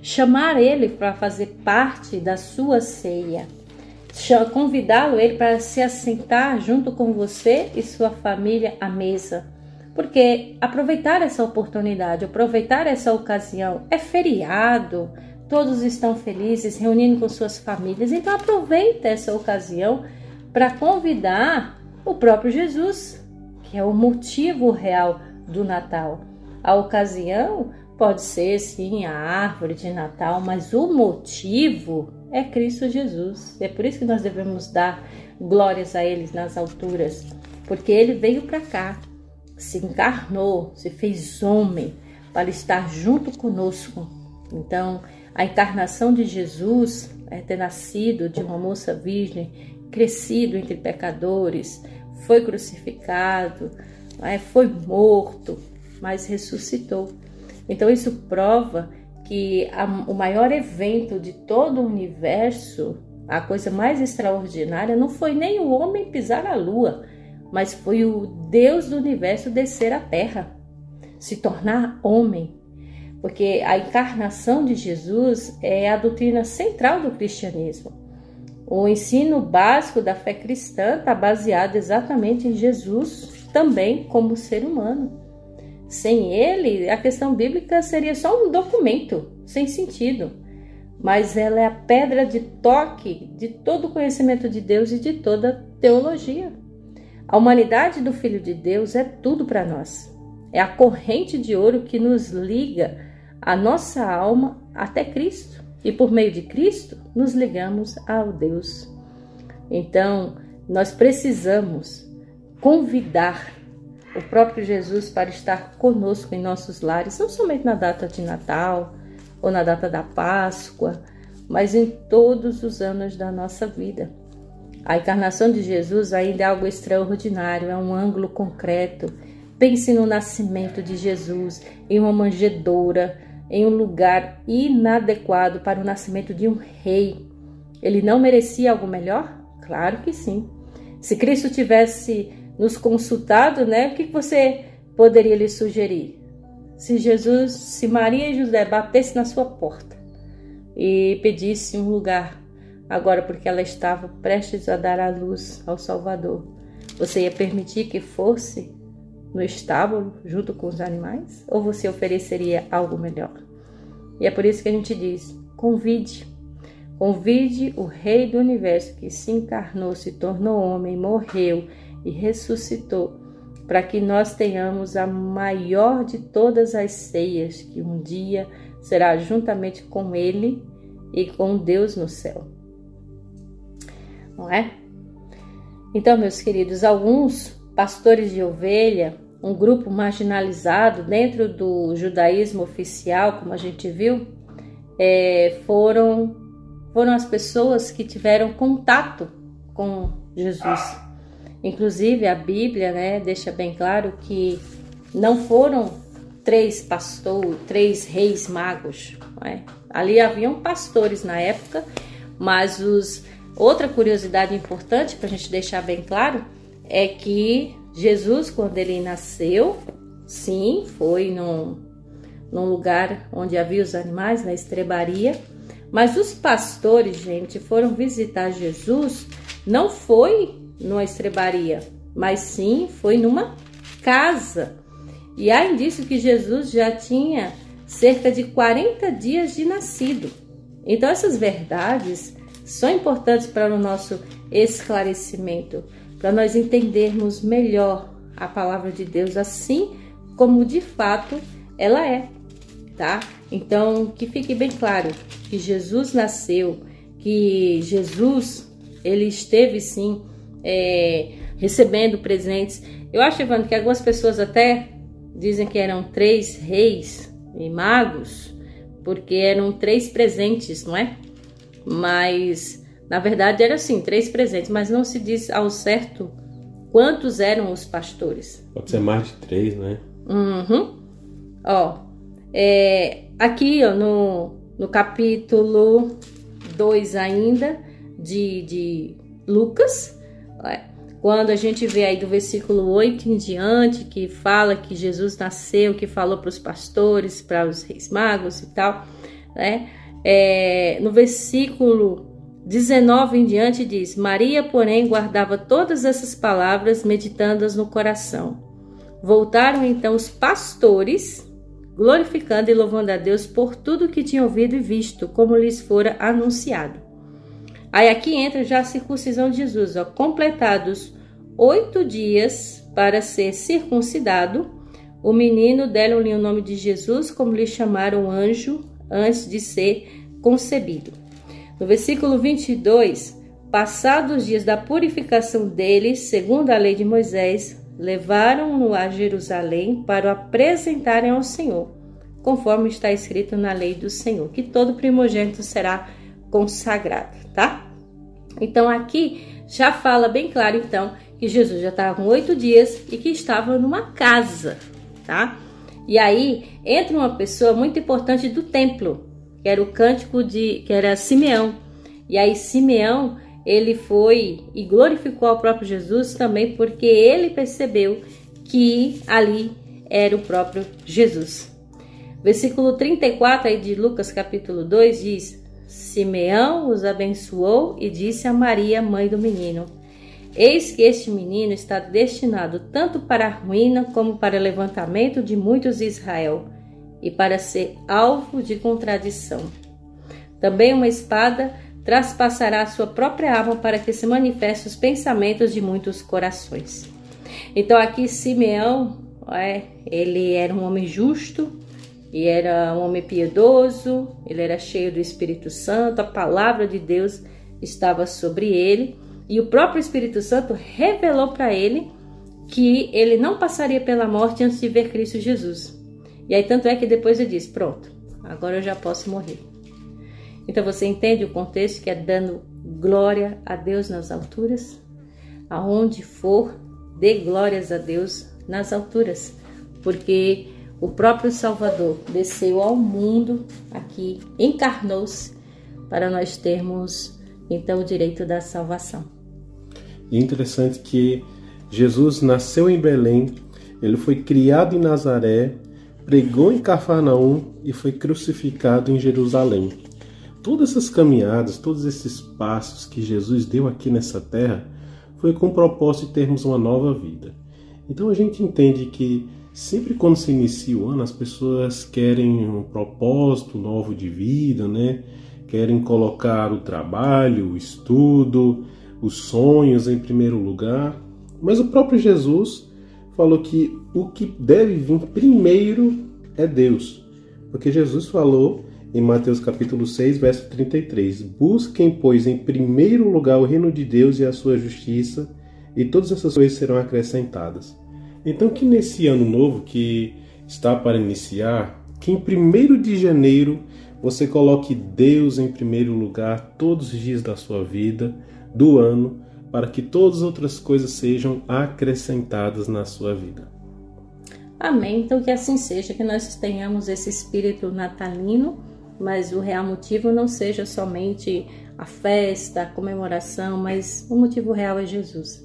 Chamar Ele para fazer parte da sua ceia. Convidá-lo Ele para se assentar junto com você e sua família à mesa. Porque aproveitar essa oportunidade, aproveitar essa ocasião, é feriado, todos estão felizes, reunindo com suas famílias. Então, aproveita essa ocasião para convidar o próprio Jesus, que é o motivo real do Natal. A ocasião pode ser, sim, a árvore de Natal, mas o motivo é Cristo Jesus. É por isso que nós devemos dar glórias a Ele nas alturas, porque Ele veio para cá, se encarnou, se fez homem para estar junto conosco. Então, a encarnação de Jesus é ter nascido de uma moça virgem, crescido entre pecadores, foi crucificado, foi morto, mas ressuscitou. Então isso prova que o maior evento de todo o universo, a coisa mais extraordinária, não foi nem o homem pisar a lua, mas foi o Deus do universo descer à terra, se tornar homem. Porque a encarnação de Jesus é a doutrina central do cristianismo. O ensino básico da fé cristã está baseado exatamente em Jesus, também como ser humano. Sem ele, a questão bíblica seria só um documento, sem sentido. Mas ela é a pedra de toque de todo o conhecimento de Deus e de toda teologia. A humanidade do Filho de Deus é tudo para nós. É a corrente de ouro que nos liga a nossa alma até Cristo. E por meio de Cristo, nos ligamos ao Deus. Então, nós precisamos convidar o próprio Jesus para estar conosco em nossos lares, não somente na data de Natal ou na data da Páscoa, mas em todos os anos da nossa vida. A encarnação de Jesus ainda é algo extraordinário, é um ângulo concreto. Pense no nascimento de Jesus em uma manjedoura, em um lugar inadequado para o nascimento de um rei. Ele não merecia algo melhor? Claro que sim. Se Cristo tivesse nos consultado, o que você poderia lhe sugerir? Se Maria e José batessem na sua porta e pedissem um lugar, agora porque ela estava prestes a dar à luz ao Salvador, você ia permitir que fosse no estábulo junto com os animais? Ou você ofereceria algo melhor? E é por isso que a gente diz: convide o Rei do Universo que se encarnou, se tornou homem, morreu e ressuscitou, para que nós tenhamos a maior de todas as ceias, que um dia será juntamente com Ele e com Deus no céu. Não é? Então, meus queridos, alguns pastores de ovelha, um grupo marginalizado dentro do judaísmo oficial, como a gente viu, foram as pessoas que tiveram contato com Jesus. Inclusive a Bíblia, né, deixa bem claro que não foram 3 pastores, 3 reis magos. Né? Ali haviam pastores na época, mas outra curiosidade importante para a gente deixar bem claro é que Jesus, quando ele nasceu, sim, foi num lugar onde havia os animais, na estrebaria, mas os pastores, gente, foram visitar Jesus, não foi numa estrebaria, mas sim foi numa casa. E há indício que Jesus já tinha cerca de 40 dias de nascido. Então essas verdades são importantes para o nosso esclarecimento, para nós entendermos melhor a palavra de Deus assim como de fato ela é, tá? Então que fique bem claro que Jesus nasceu, que Jesus ele esteve sim recebendo presentes. Eu acho, Evandro, que algumas pessoas até dizem que eram 3 reis e magos, porque eram 3 presentes, não é? Mas, na verdade, era assim, 3 presentes, mas não se diz ao certo quantos eram os pastores. Pode ser mais de 3, né? Uhum. Ó, aqui ó, no capítulo 2 ainda, de Lucas, quando a gente vê aí do versículo 8 em diante, que fala que Jesus nasceu, que falou para os pastores, para os reis magos e tal, né? No versículo 19 em diante diz: Maria, porém, guardava todas essas palavras, meditando-as no coração. Voltaram então os pastores, glorificando e louvando a Deus por tudo que tinham ouvido e visto, como lhes fora anunciado. Aí aqui entra já a circuncisão de Jesus, ó, completados 8 dias para ser circuncidado, o menino deram-lhe o nome de Jesus, como lhe chamaram o anjo antes de ser concebido. No versículo 22, passados os dias da purificação deles, segundo a lei de Moisés, levaram-no a Jerusalém para o apresentarem ao Senhor, conforme está escrito na lei do Senhor, que todo primogênito será consagrado, tá? Então aqui já fala bem claro então que Jesus já estava com 8 dias e que estava numa casa, tá? E aí entra uma pessoa muito importante do templo, que era o cântico que era Simeão. E aí Simeão, ele foi e glorificou ao próprio Jesus também, porque ele percebeu que ali era o próprio Jesus. Versículo 34 aí de Lucas capítulo 2 diz: Simeão os abençoou e disse a Maria, mãe do menino: Eis que este menino está destinado tanto para a ruína como para o levantamento de muitos de Israel, e para ser alvo de contradição. Também uma espada traspassará a sua própria alma para que se manifestem os pensamentos de muitos corações. Então aqui Simeão, ele era um homem justo, e era um homem piedoso, ele era cheio do Espírito Santo, a palavra de Deus estava sobre ele, e o próprio Espírito Santo revelou para ele que ele não passaria pela morte antes de ver Cristo Jesus. E aí tanto é que depois ele diz: pronto, agora eu já posso morrer. Então você entende o contexto, que é dando glória a Deus nas alturas? Aonde for, dê glórias a Deus nas alturas, porque o próprio Salvador desceu ao mundo aqui, encarnou-se para nós termos então o direito da salvação. E é interessante que Jesus nasceu em Belém, ele foi criado em Nazaré, pregou em Cafarnaum e foi crucificado em Jerusalém. Todas essas caminhadas, todos esses passos que Jesus deu aqui nessa terra foi com o propósito de termos uma nova vida. Então a gente entende que sempre quando se inicia o ano, as pessoas querem um propósito novo de vida, né? Querem colocar o trabalho, o estudo, os sonhos em primeiro lugar. Mas o próprio Jesus falou que o que deve vir primeiro é Deus. Porque Jesus falou em Mateus capítulo 6, verso 33, busquem, pois, em primeiro lugar o reino de Deus e a sua justiça, e todas essas coisas serão acrescentadas. Então que nesse ano novo que está para iniciar, que em 1º de janeiro você coloque Deus em primeiro lugar todos os dias da sua vida, do ano, para que todas as outras coisas sejam acrescentadas na sua vida. Amém. Então que assim seja, que nós tenhamos esse espírito natalino, mas o real motivo não seja somente a festa, a comemoração, mas o motivo real é Jesus.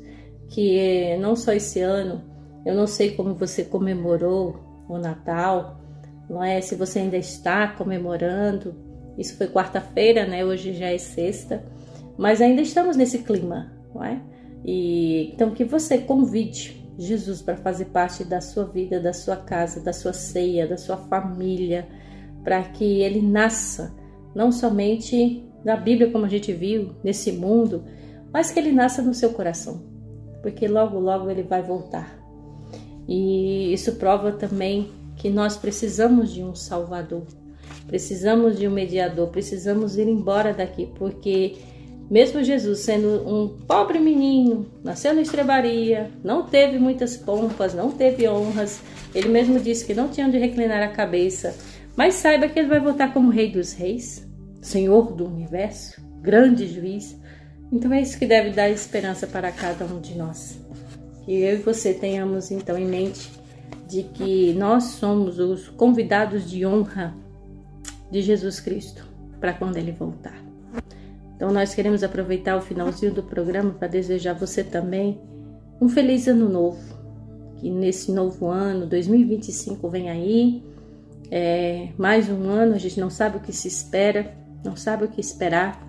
Que não só esse ano, eu não sei como você comemorou o Natal, não é? Se você ainda está comemorando, isso foi quarta-feira, né? Hoje já é sexta, mas ainda estamos nesse clima, não é? E então que você convide Jesus para fazer parte da sua vida, da sua casa, da sua ceia, da sua família, para que ele nasça, não somente na Bíblia, como a gente viu, nesse mundo, mas que ele nasça no seu coração, porque logo, logo ele vai voltar. E isso prova também que nós precisamos de um Salvador, precisamos de um mediador, precisamos ir embora daqui, porque mesmo Jesus sendo um pobre menino, nasceu na estrebaria, não teve muitas pompas, não teve honras, ele mesmo disse que não tinha onde reclinar a cabeça, mas saiba que ele vai voltar como Rei dos Reis, Senhor do Universo, grande juiz. Então é isso que deve dar esperança para cada um de nós. Que eu e você tenhamos então em mente de que nós somos os convidados de honra de Jesus Cristo para quando ele voltar. Então nós queremos aproveitar o finalzinho do programa para desejar a você também um feliz ano novo. Que nesse novo ano, 2025, vem aí. Mais um ano, a gente não sabe o que se espera, não sabe o que esperar,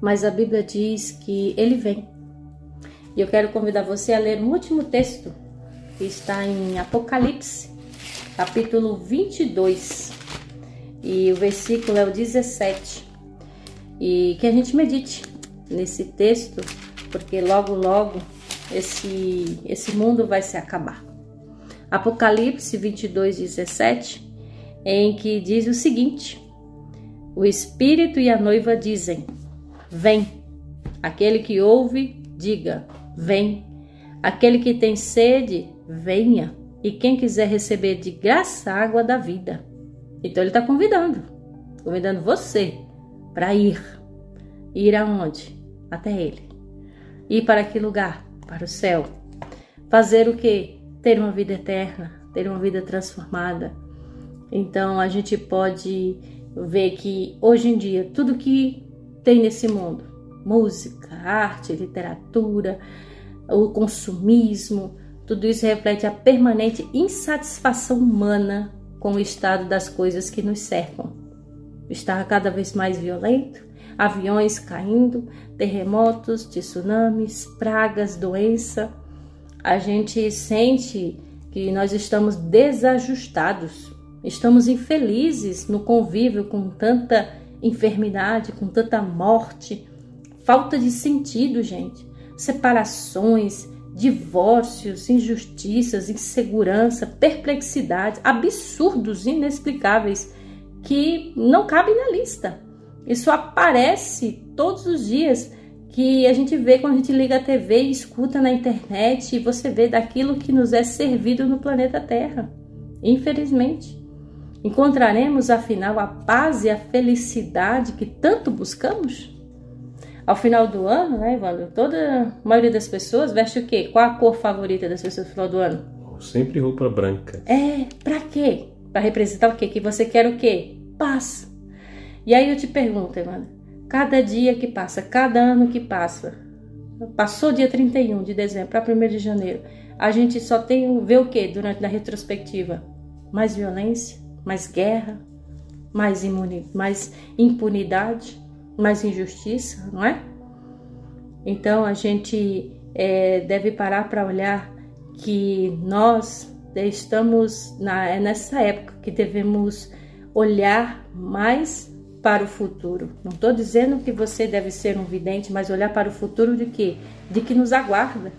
mas a Bíblia diz que ele vem. E eu quero convidar você a ler um último texto que está em Apocalipse, capítulo 22, e o versículo é o 17, e que a gente medite nesse texto, porque logo, logo esse mundo vai se acabar. Apocalipse 22, 17, em que diz o seguinte: o Espírito e a noiva dizem, vem. Aquele que ouve, diga, vem. Aquele que tem sede, venha. E quem quiser receber de graça a água da vida. Então ele está convidando você para ir. Ir aonde? Até ele. Ir para que lugar? Para o céu. Fazer o quê? Ter uma vida eterna, ter uma vida transformada. Então a gente pode ver que hoje em dia tudo que tem nesse mundo, música, arte, literatura, o consumismo, tudo isso reflete a permanente insatisfação humana com o estado das coisas que nos cercam. Está cada vez mais violento, aviões caindo, terremotos, tsunamis, pragas, doença. A gente sente que nós estamos desajustados, estamos infelizes no convívio com tanta enfermidade, com tanta morte, falta de sentido, gente, separações, divórcios, injustiças, insegurança, perplexidades, absurdos inexplicáveis que não cabem na lista. Isso aparece todos os dias, que a gente vê quando a gente liga a TV e escuta na internet, e você vê daquilo que nos é servido no planeta Terra. Infelizmente, encontraremos afinal a paz e a felicidade que tanto buscamos? Ao final do ano, né, Evandro? A maioria das pessoas veste o quê? Qual a cor favorita das pessoas no final do ano? Sempre roupa branca. Pra quê? Pra representar o quê? Que você quer o quê? Paz. E aí eu te pergunto, Evandro, cada dia que passa, cada ano que passa, passou dia 31 de dezembro para 1º de janeiro, a gente só vê o quê durante a retrospectiva? Mais violência, mais guerra, mais impunidade, mais injustiça, não é? Então a gente deve parar para olhar que nós estamos nessa época que devemos olhar mais para o futuro. Não estou dizendo que você deve ser um vidente, mas olhar para o futuro de quê? De que nos aguarda.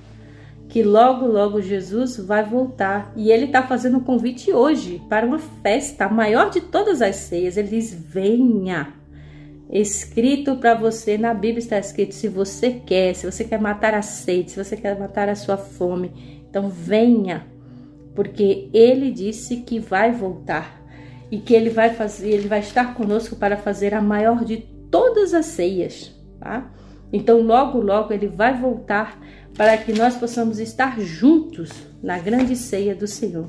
Que logo, logo Jesus vai voltar. E ele está fazendo um convite hoje para uma festa, a maior de todas as ceias. Ele diz, venha. Escrito para você, na Bíblia está escrito, se você quer matar a sede, se você quer matar a sua fome, então venha. Porque ele disse que vai voltar. e que ele vai estar conosco para fazer a maior de todas as ceias, tá? Então logo, logo ele vai voltar para que nós possamos estar juntos na grande ceia do Senhor.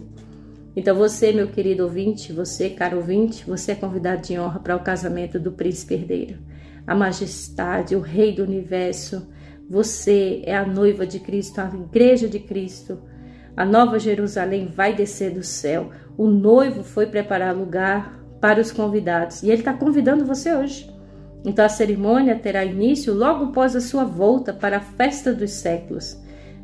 Então você, meu querido ouvinte, você, caro ouvinte, você é convidado de honra para o casamento do príncipe herdeiro. A majestade, o rei do universo, você é a noiva de Cristo, a igreja de Cristo. A nova Jerusalém vai descer do céu. O noivo foi preparar lugar para os convidados e ele está convidando você hoje. Então a cerimônia terá início logo após a sua volta para a festa dos séculos.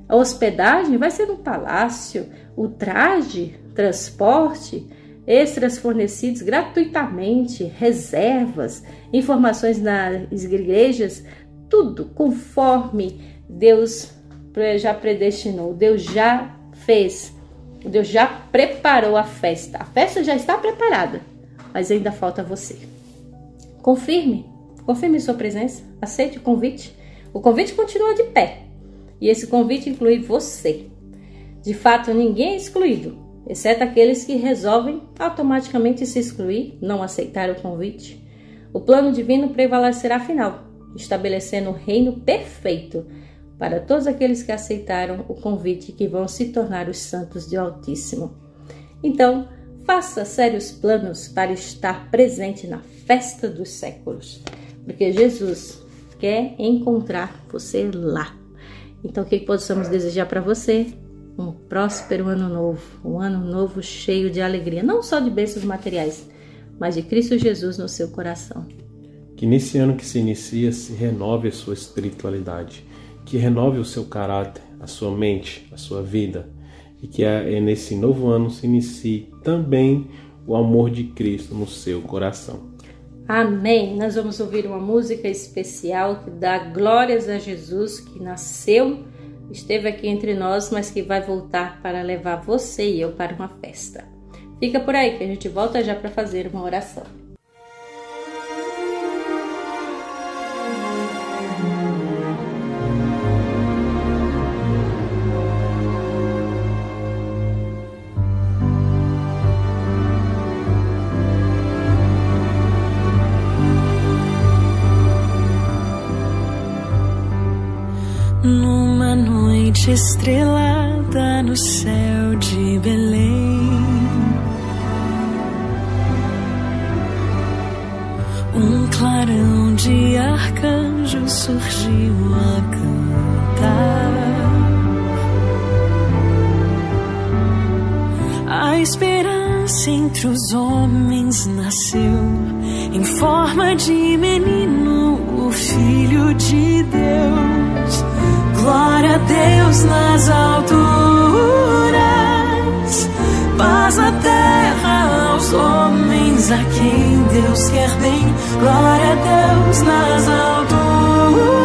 A hospedagem vai ser no palácio, o traje, transporte, extras fornecidos gratuitamente, reservas, informações nas igrejas, tudo conforme Deus já predestinou, Deus já fez, Deus já preparou a festa já está preparada, mas ainda falta você. Confirme sua presença, aceite o convite continua de pé, e esse convite inclui você. De fato, ninguém é excluído, exceto aqueles que resolvem automaticamente se excluir, não aceitar o convite. O plano divino prevalecerá final, estabelecendo um reino perfeito para todos aqueles que aceitaram o convite e que vão se tornar os santos do Altíssimo. Então, faça sérios planos para estar presente na festa dos séculos, porque Jesus quer encontrar você lá. Então, o que possamos desejar para você? Um próspero ano novo, um ano novo cheio de alegria, não só de bênçãos materiais, mas de Cristo Jesus no seu coração. Que nesse ano que se inicia se renove a sua espiritualidade, que renove o seu caráter, a sua mente, a sua vida, e que nesse novo ano se inicie também o amor de Cristo no seu coração. Amém! Nós vamos ouvir uma música especial que dá glórias a Jesus, que nasceu, esteve aqui entre nós, mas que vai voltar para levar você e eu para uma festa. Fica por aí que a gente volta já para fazer uma oração. Numa noite estrelada no céu de Belém, um clarão de arcanjo surgiu a cantar. A esperança entre os homens nasceu, em forma de menino, o Filho de Deus. Glória a Deus nas alturas, paz na terra aos homens a quem Deus quer bem. Glória a Deus nas alturas,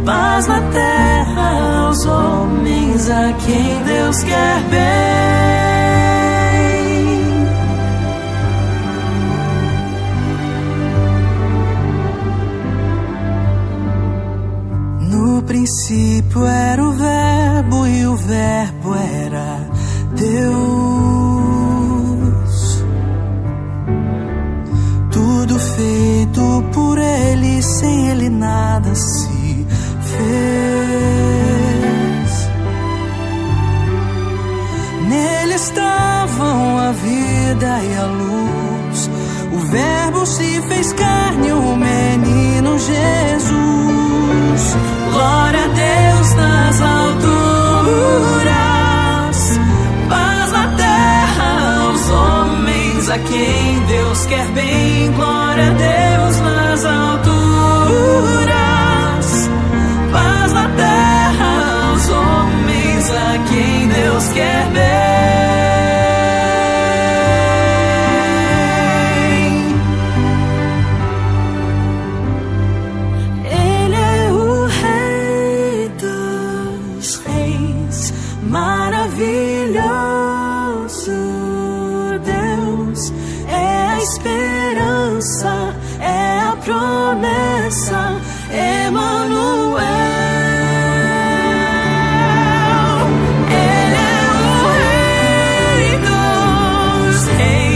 paz na terra aos homens a quem Deus quer bem. No princípio era o Verbo e o Verbo era Deus. Tudo feito por Ele, sem Ele nada se fez. Nele estavam a vida e a luz. O Verbo se fez carne, o menino Jesus. Glória a Deus nas alturas, paz na terra aos homens a quem Deus quer bem. Glória a Deus nas alturas, paz na terra aos homens a quem Deus quer bem. Maravilhoso Deus, é a esperança, é a promessa, Emanuel. Ele é o Rei dos Reis.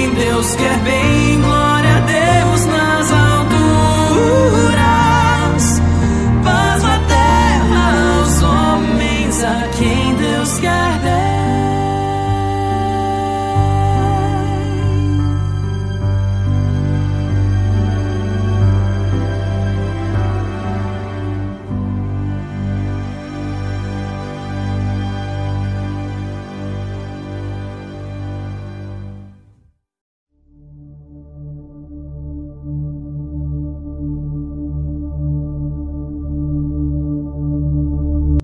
quem Deus quer bem. Glória a Deus nas alturas, paz na terra aos homens a quem Deus quer bem.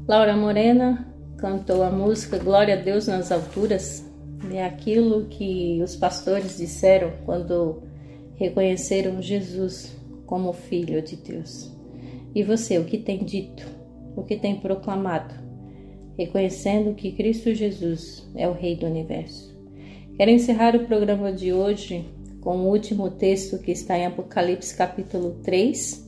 Laura Morena cantou a música Glória a Deus nas alturas. É aquilo que os pastores disseram quando reconheceram Jesus como Filho de Deus. E você, o que tem dito? O que tem proclamado? Reconhecendo que Cristo Jesus é o Rei do Universo. Quero encerrar o programa de hoje com o último texto que está em Apocalipse capítulo 3,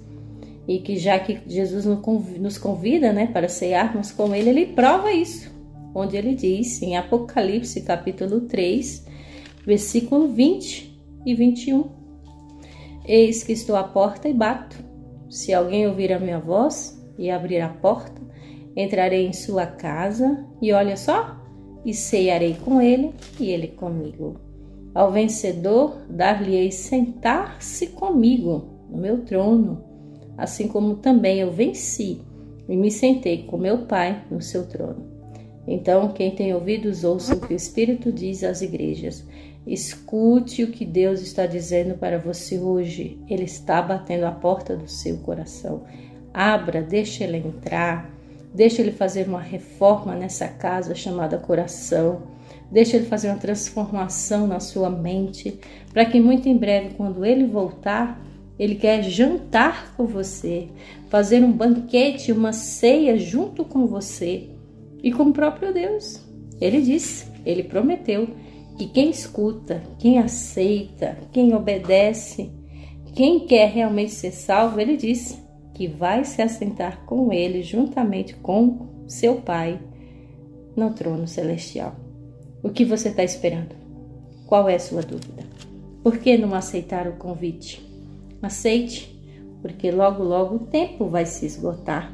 e que já que Jesus nos convida, para cearmos com Ele, Ele prova isso, onde Ele diz em Apocalipse capítulo 3, versículo 20 e 21. Eis que estou à porta e bato. Se alguém ouvir a minha voz e abrir a porta, entrarei em sua casa e olha só, e cearei com ele e ele comigo. Ao vencedor dar-lhe-ei sentar-se comigo no meu trono, assim como também eu venci e me sentei com meu Pai no seu trono. Então, quem tem ouvidos, ouça o que o Espírito diz às igrejas. Escute o que Deus está dizendo para você hoje. Ele está batendo a porta do seu coração. Abra, deixe Ele entrar. Deixe Ele fazer uma reforma nessa casa chamada coração. Deixe Ele fazer uma transformação na sua mente, para que muito em breve, quando Ele voltar, Ele quer jantar com você, fazer um banquete, uma ceia junto com você e com o próprio Deus. Ele disse, Ele prometeu que quem escuta, quem aceita, quem obedece, quem quer realmente ser salvo, Ele disse que vai se assentar com Ele juntamente com seu Pai no trono celestial. O que você está esperando? Qual é a sua dúvida? Por que não aceitar o convite? Aceite, porque logo, logo o tempo vai se esgotar.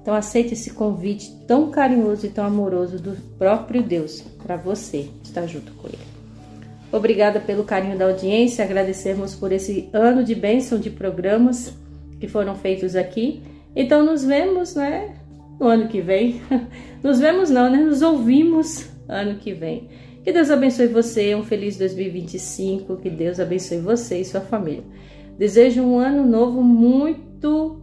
Então aceite esse convite tão carinhoso e tão amoroso do próprio Deus para você estar junto com Ele. Obrigada pelo carinho da audiência, agradecemos por esse ano de bênção de programas que foram feitos aqui. Então nos vemos, no ano que vem. Nos vemos não, nos ouvimos ano que vem. Que Deus abençoe você, um feliz 2025, que Deus abençoe você e sua família. Desejo um ano novo muito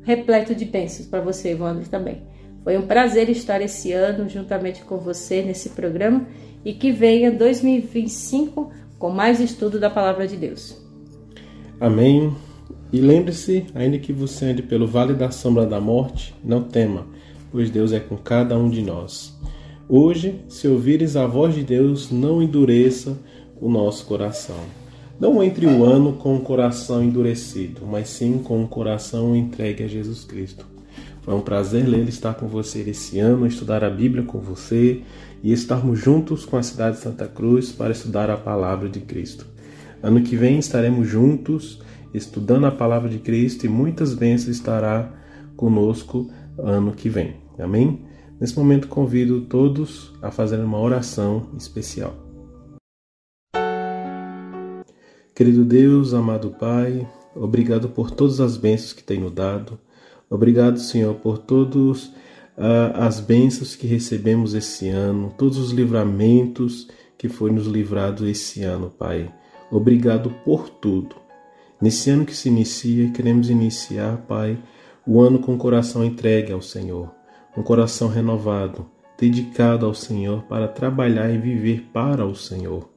repleto de bênçãos para você, Evandro, também. Foi um prazer estar esse ano juntamente com você nesse programa e que venha 2025 com mais estudo da Palavra de Deus. Amém. E lembre-se, ainda que você ande pelo vale da sombra da morte, não tema, pois Deus é com cada um de nós. Hoje, se ouvires a voz de Deus, não endureça o nosso coração. Não entre o ano com o coração endurecido, mas sim com o coração entregue a Jesus Cristo. Foi um prazer estar com você esse ano, estudar a Bíblia com você e estarmos juntos com a cidade de Santa Cruz para estudar a Palavra de Cristo. Ano que vem estaremos juntos estudando a Palavra de Cristo e muitas bênçãos estará conosco ano que vem. Amém? Nesse momento convido todos a fazer uma oração especial. Querido Deus, amado Pai, obrigado por todas as bênçãos que tem nos dado. Obrigado, Senhor, por todas as bênçãos que recebemos esse ano, todos os livramentos que foi nos livrado esse ano, Pai. Obrigado por tudo. Nesse ano que se inicia, queremos iniciar, Pai, o ano com o coração entregue ao Senhor, um coração renovado, dedicado ao Senhor para trabalhar e viver para o Senhor.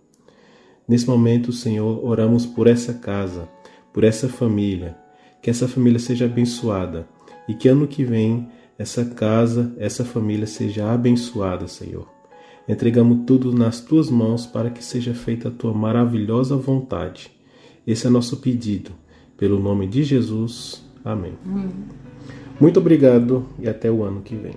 Nesse momento, Senhor, oramos por essa casa, por essa família, que essa família seja abençoada e que ano que vem essa casa, essa família seja abençoada, Senhor. Entregamos tudo nas Tuas mãos para que seja feita a Tua maravilhosa vontade. Esse é nosso pedido, pelo nome de Jesus. Amém. Muito obrigado e até o ano que vem.